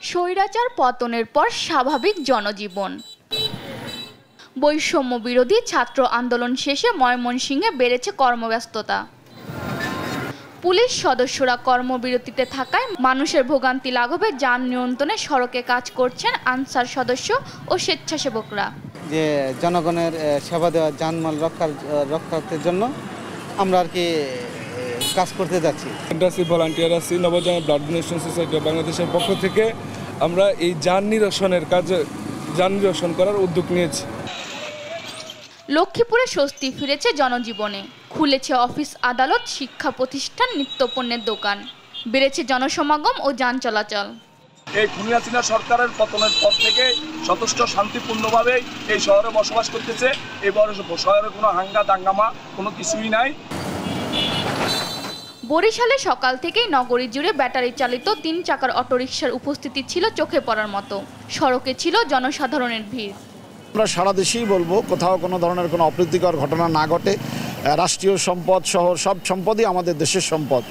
স্বৈরাচার পতনের পর স্বাভাবিক জনজীবন। বৈষম্য বিরোধী ছাত্র আন্দোলন শেষে ময়মনসিংহে বেড়েছে কর্মব্যস্ততা। পুলিশ সদস্যরা কর্মবিরতিতে থাকায় মানুষের ভোগান্তি লাঘবে যান নিয়ন্ত্রণে সড়কে কাজ করছেন আনসার সদস্য ও স্বেচ্ছাসেবকরা। যে জনগণের সেবা দেওয়া জানমাল রক্ষার জন্য আমরা আর কি কাজ করতে যাচ্ছি। ভলান্টিয়ার আছি নবজন্ম ব্লাড ডোনেশন সোসাইটি অফ বাংলাদেশের পক্ষ থেকে আমরা এই যান নিরসন করার উদ্যোগ নিয়েছি। লক্ষ্মীপুরে স্বস্তি ফিরেছে জনজীবনে। খুলেছে অফিস, আদালত, শিক্ষা প্রতিষ্ঠান, নিত্যপণ্যের দোকান। বেড়েছে জনসমাগম ও যান চলাচল। এই খুনি হাসিনা সরকারের পতনের পর থেকে যথেষ্ট শান্তিপূর্ণভাবে এই শহরে বসবাস করতেছে। এই শহরে কোনো হাঙ্গা দাঙ্গামা কোনো কিছুই নাই। বরিশালে সকাল থেকেই নগরী জুড়ে ব্যাটারি চালিত 3 চাকার অটোরিকশার উপস্থিতি ছিল চোখে পড়ার মতো। সড়কে ছিল জনসাধারণের ভিড়। আমরা সারা দেশেই বলবো, কোথাও কোনো ধরনের কোনো অপ্রীতিকর ঘটনা না ঘটে। রাষ্ট্রীয় সম্পদ, শহর, সব সম্পদই আমাদের দেশের সম্পদ।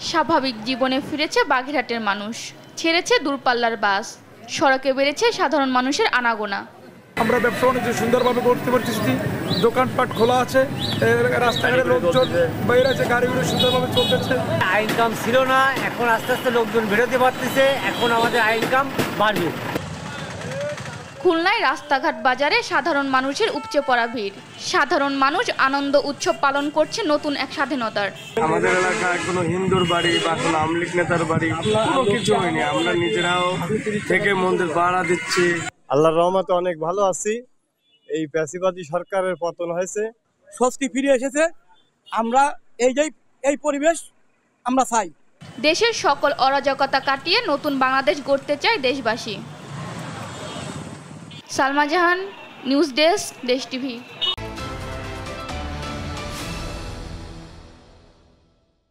স্বাভাবিক জীবনে ফিরেছে বাগেরহাটের মানুষ। ছেড়েছে দূরপাল্লার বাস। সড়কে বেড়েছে সাধারণ মানুষের আনাগোনা। আমরা ব্যবসা বাণিজ্য সুন্দরভাবে করতে পারতেছি। দোকানপাট খোলা আছে, রাস্তাঘাটে লোকজন বাইরে আছে, গাড়িগুলো সুন্দরভাবে চলতেছে। ইনকাম ছিল না, এখন আস্তে আস্তে লোকজন বেরোতে পারতেছে। এখন আমাদের ইনকাম বাড়বে। খুলনায় রাস্তাঘাট বাজারে সাধারণ মানুষের উপচে পড়া ভিড়। সাধারণ মানুষ আনন্দ উৎসব পালন করছে নতুন এক স্বাধীনতার। আমাদের এলাকায় কোনো হিন্দুর বাড়ি বা কোনো আওয়ামী লীগ নেতার বাড়ি কোনো কিছু হয়নি। আমরা নিজেরাও থেকে মন্দির পাহারা দিচ্ছি। আল্লাহর রহমতে অনেক ভালো আছি। এই ফ্যাসিবাদী সরকারের পতন হয়েছে, স্বস্তি ফিরে এসেছে। আমরা এই পরিবেশ আমরা চাই। দেশের সকল অরাজকতা কাটিয়ে নতুন বাংলাদেশ গড়তে চায় দেশবাসী। সালমা জাহান, নিউজ ডেস্ক, দেশ টিভি।